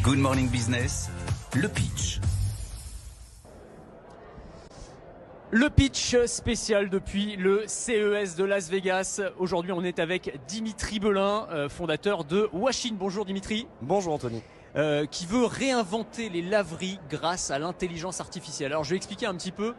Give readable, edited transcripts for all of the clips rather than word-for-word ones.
Good Morning Business, le pitch. Le pitch spécial depuis le CES de Las Vegas. Aujourd'hui, on est avec Dimitri Belin, fondateur de Washine. Bonjour Dimitri. Bonjour Anthony. Qui veut réinventer les laveries grâce à l'intelligence artificielle. Alors je vais expliquer un petit peu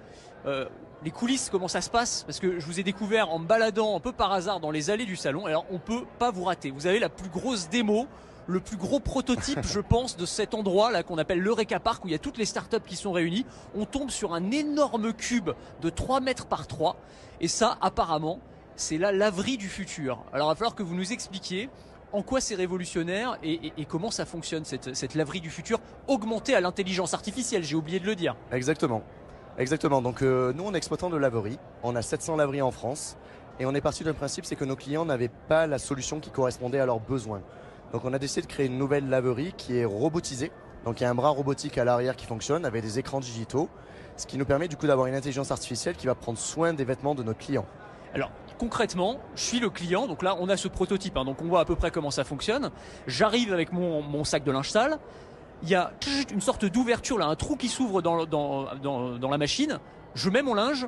les coulisses, comment ça se passe, parce que je vous ai découvert en me baladant un peu par hasard dans les allées du salon. Alors on peut pas vous rater. Vous avez la plus grosse démo, le plus gros prototype, je pense, de cet endroit là qu'on appelle l'Eureka Park, où il y a toutes les startups qui sont réunies. On tombe sur un énorme cube de 3 mètres par 3, et ça, apparemment, c'est la laverie du futur. Alors il va falloir que vous nous expliquiez en quoi c'est révolutionnaire et comment ça fonctionne, cette laverie du futur augmentée à l'intelligence artificielle, j'ai oublié de le dire. Exactement. Donc nous, on est exploitant de laverie. On a 700 laveries en France. Et on est parti d'un principe, c'est que nos clients n'avaient pas la solution qui correspondait à leurs besoins. Donc on a décidé de créer une nouvelle laverie qui est robotisée. Donc il y a un bras robotique à l'arrière qui fonctionne avec des écrans digitaux. Ce qui nous permet du coup d'avoir une intelligence artificielle qui va prendre soin des vêtements de nos clients. Alors concrètement, je suis le client, donc là on a ce prototype, donc on voit à peu près comment ça fonctionne. J'arrive avec mon sac de linge sale, il y a une sorte d'ouverture, là, un trou qui s'ouvre dans la machine, je mets mon linge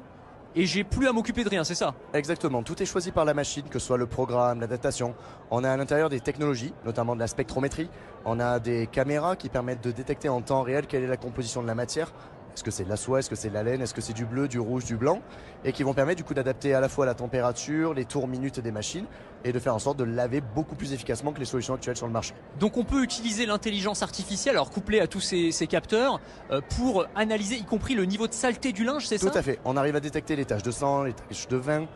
et j'ai plus à m'occuper de rien, c'est ça? Exactement, tout est choisi par la machine, que ce soit le programme, l'adaptation. On a à l'intérieur des technologies, notamment de la spectrométrie. On a des caméras qui permettent de détecter en temps réel quelle est la composition de la matière. Est-ce que c'est de la soie, est-ce que c'est de la laine, est-ce que c'est du bleu, du rouge, du blanc, et qui vont permettre du coup d'adapter à la fois la température, les tours minutes des machines, et de faire en sorte de laver beaucoup plus efficacement que les solutions actuelles sur le marché. Donc on peut utiliser l'intelligence artificielle, alors couplée à tous ces capteurs, pour analyser y compris le niveau de saleté du linge, c'est ça? Tout à fait, on arrive à détecter les taches de sang, les taches de vin,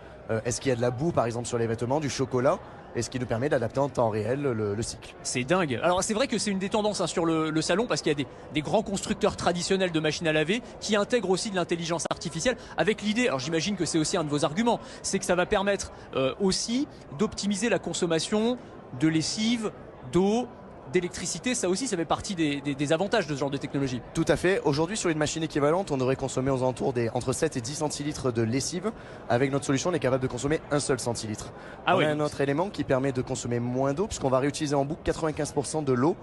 est-ce qu'il y a de la boue par exemple sur les vêtements, du chocolat, et ce qui nous permet d'adapter en temps réel le cycle. C'est dingue. Alors c'est vrai que c'est une des tendances sur le salon, parce qu'il y a des grands constructeurs traditionnels de machines à laver qui intègrent aussi de l'intelligence artificielle avec l'idée, alors j'imagine que c'est aussi un de vos arguments, c'est que ça va permettre aussi d'optimiser la consommation de lessive, d'eau, d'électricité. Ça aussi, ça fait partie des avantages de ce genre de technologie. Tout à fait. Aujourd'hui, sur une machine équivalente, on devrait consommer aux alentours entre 7 et 10 centilitres de lessive. Avec notre solution, on est capable de consommer un seul centilitre. On a un autre élément qui permet de consommer moins d'eau, puisqu'on va réutiliser en boucle 95% de l'eau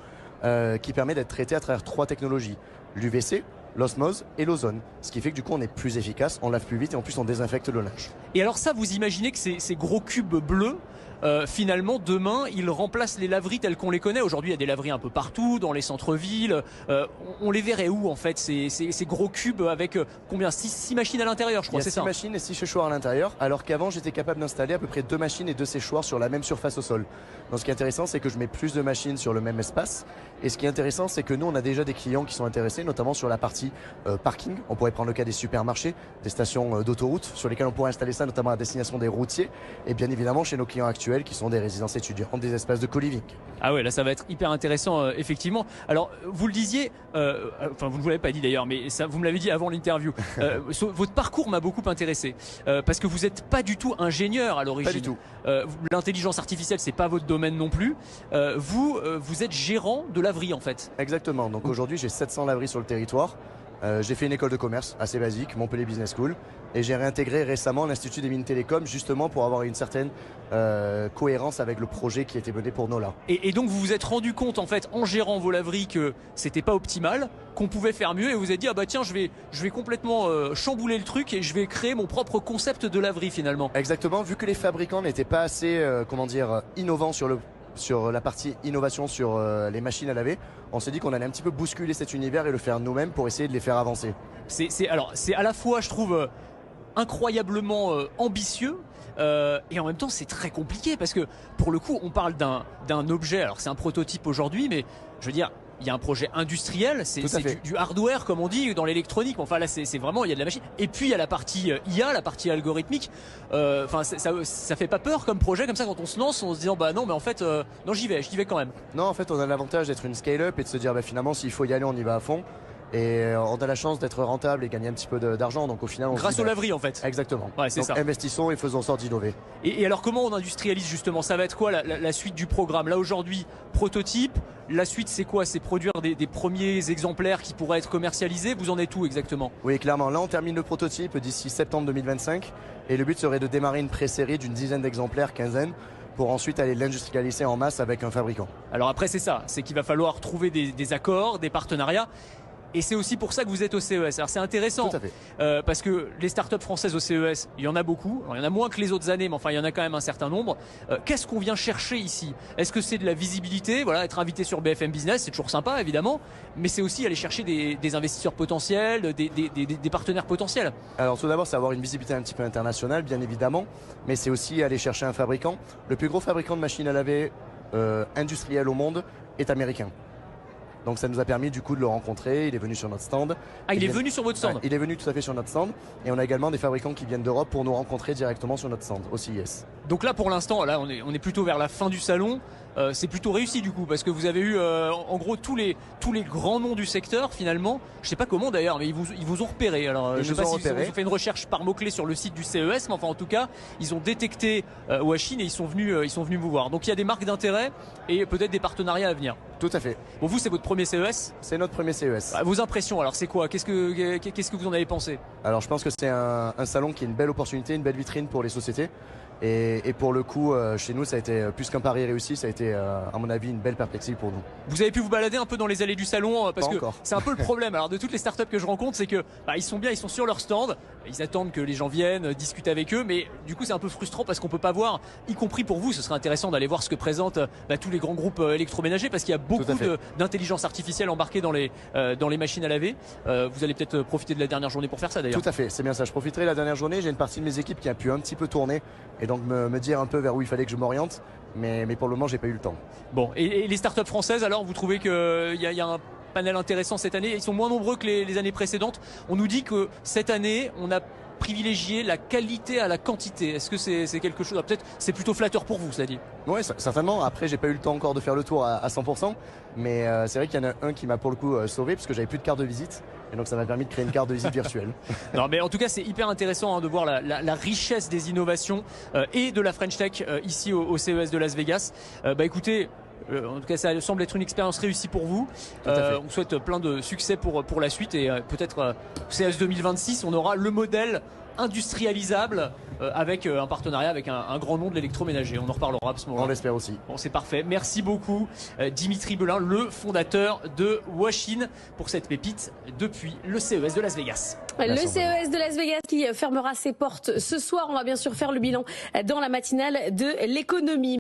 qui permet d'être traitée à travers 3 technologies. L'UVC, l'osmose et l'ozone. Ce qui fait que du coup on est plus efficace, on lave plus vite et en plus on désinfecte le linge. Et alors ça, vous imaginez que ces gros cubes bleus, finalement demain ils remplacent les laveries telles qu'on les connaît. Aujourd'hui il y a des laveries un peu partout, dans les centres-villes. On les verrait où en fait, ces gros cubes avec combien, 6 machines à l'intérieur, je crois, c'est ça? 6 machines et 6 séchoirs à l'intérieur, alors qu'avant j'étais capable d'installer à peu près 2 machines et 2 séchoirs sur la même surface au sol. Donc ce qui est intéressant, c'est que je mets plus de machines sur le même espace. Et ce qui est intéressant, c'est que nous on a déjà des clients qui sont intéressés, notamment sur la partie parking. On pourrait prendre le cas des supermarchés, des stations d'autoroute sur lesquelles on pourrait installer ça, notamment à destination des routiers, et bien évidemment chez nos clients actuels qui sont des résidences étudiantes, des espaces de co-living. Ah ouais, là ça va être hyper intéressant, effectivement. Alors vous le disiez, enfin vous ne vous l'avez pas dit d'ailleurs, mais ça, vous me l'avez dit avant l'interview. Votre parcours m'a beaucoup intéressé, parce que vous n'êtes pas du tout ingénieur à l'origine. Pas du tout. L'intelligence artificielle, c'est pas votre domaine non plus. Vous êtes gérant de laverie en fait. Exactement, donc aujourd'hui j'ai 700 laveries sur le territoire. J'ai fait une école de commerce assez basique, Montpellier Business School, et j'ai réintégré récemment l'Institut des mines télécoms justement pour avoir une certaine cohérence avec le projet qui était mené pour Nola. Et donc vous vous êtes rendu compte en fait en gérant vos laveries que c'était pas optimal, qu'on pouvait faire mieux, et vous vous êtes dit ah bah tiens je vais complètement chambouler le truc et je vais créer mon propre concept de laverie finalement. Exactement, vu que les fabricants n'étaient pas assez innovants sur la partie innovation sur les machines à laver, on s'est dit qu'on allait un petit peu bousculer cet univers et le faire nous-mêmes pour essayer de les faire avancer. C'est à la fois, je trouve, incroyablement ambitieux, et en même temps c'est très compliqué, parce que pour le coup on parle d'un objet, alors c'est un prototype aujourd'hui, mais je veux dire il y a un projet industriel, c'est du hardware comme on dit dans l'électronique, mais enfin là c'est vraiment, il y a de la machine, et puis il y a la partie IA, la partie algorithmique. Enfin ça fait pas peur comme projet comme ça quand on se lance en se disant bah non mais en fait non j'y vais quand même. Non, en fait on a l'avantage d'être une scale-up et de se dire bah finalement s'il faut y aller on y va à fond. Et on a la chance d'être rentable et gagner un petit peu d'argent, donc au final on grâce aux laveries en fait. Exactement, ouais, c'est ça. Investissons et faisons en sorte d'innover. Et alors comment on industrialise justement? Ça va être quoi la suite du programme? Là aujourd'hui prototype, la suite c'est quoi? C'est produire des premiers exemplaires qui pourraient être commercialisés. Vous en êtes où exactement? Oui clairement, là on termine le prototype d'ici septembre 2025 et le but serait de démarrer une pré-série d'une dizaine d'exemplaires, quinzaine, pour ensuite aller l'industrialiser en masse avec un fabricant. Alors après c'est ça, c'est qu'il va falloir trouver des accords, des partenariats. Et c'est aussi pour ça que vous êtes au CES. Alors c'est intéressant Tout à fait. parce que les startups françaises au CES, il y en a beaucoup. Alors, il y en a moins que les autres années, mais enfin il y en a quand même un certain nombre. Qu'est-ce qu'on vient chercher ici? Est-ce que c'est de la visibilité? Voilà, être invité sur BFM Business, c'est toujours sympa évidemment, mais c'est aussi aller chercher des investisseurs potentiels, des partenaires potentiels. Alors tout d'abord, c'est avoir une visibilité un petit peu internationale, bien évidemment, mais c'est aussi aller chercher un fabricant. Le plus gros fabricant de machines à laver industriel au monde est américain. Donc ça nous a permis du coup de le rencontrer, il est venu sur notre stand. Ah, il est venu sur votre stand? Il est venu tout à fait sur notre stand et on a également des fabricants qui viennent d'Europe pour nous rencontrer directement sur notre stand au CES. Donc là pour l'instant, là on est plutôt vers la fin du salon. C'est plutôt réussi du coup parce que vous avez eu en gros tous les grands noms du secteur finalement. Je sais pas comment d'ailleurs, mais ils vous ont repéré. Alors je sais pas s'ils ont fait une recherche par mots-clés sur le site du CES, mais enfin en tout cas ils ont détecté Huaxin et ils sont venus vous voir. Donc il y a des marques d'intérêt et peut-être des partenariats à venir. Tout à fait. Bon, vous c'est votre premier CES? C'est notre premier CES. Vos impressions alors c'est quoi? Qu'est-ce que vous en avez pensé? Alors je pense que c'est un salon qui est une belle opportunité, une belle vitrine pour les sociétés. Et pour le coup, chez nous, ça a été plus qu'un pari réussi, ça a été, à mon avis, une belle perspective pour nous. Vous avez pu vous balader un peu dans les allées du salon parce Pas que encore. c'est un peu le problème. Alors de toutes les startups que je rencontre, c'est que ils sont bien, ils sont sur leur stand, ils attendent que les gens viennent discuter avec eux, mais du coup c'est un peu frustrant parce qu'on peut pas voir, y compris pour vous, ce serait intéressant d'aller voir ce que présentent tous les grands groupes électroménagers parce qu'il y a beaucoup d'intelligence artificielle embarquée dans les machines à laver. Vous allez peut-être profiter de la dernière journée pour faire ça d'ailleurs. Tout à fait, c'est bien ça. Je profiterai de la dernière journée. J'ai une partie de mes équipes qui a pu un petit peu tourner et donc me dire un peu vers où il fallait que je m'oriente. Mais pour le moment, j'ai pas eu le temps. Bon, et les startups françaises, alors vous trouvez qu'il y a un panel intéressant cette année? Ils sont moins nombreux que les années précédentes. On nous dit que cette année, on a privilégié la qualité à la quantité. Est-ce que c'est quelque chose? Peut-être c'est plutôt flatteur pour vous, cela dit. Oui, certainement. Après, j'ai pas eu le temps encore de faire le tour à 100%. Mais c'est vrai qu'il y en a un qui m'a pour le coup sauvé parce que j'avais plus de carte de visite. Et donc ça m'a permis de créer une carte de visite virtuelle. Non, mais en tout cas, c'est hyper intéressant de voir la richesse des innovations et de la French Tech ici au CES de Las Vegas. Écoutez, en tout cas, ça semble être une expérience réussie pour vous. On souhaite plein de succès pour la suite et peut-être CES 2026, on aura le modèle industrialisable avec un partenariat avec un grand nom de l'électroménager. On en reparlera à ce moment-là. On l'espère aussi. Bon, c'est parfait. Merci beaucoup Dimitri Belin, le fondateur de Huaxin, pour cette pépite depuis le CES de Las Vegas. Le CES de Las Vegas qui fermera ses portes ce soir. On va bien sûr faire le bilan dans la matinale de l'économie.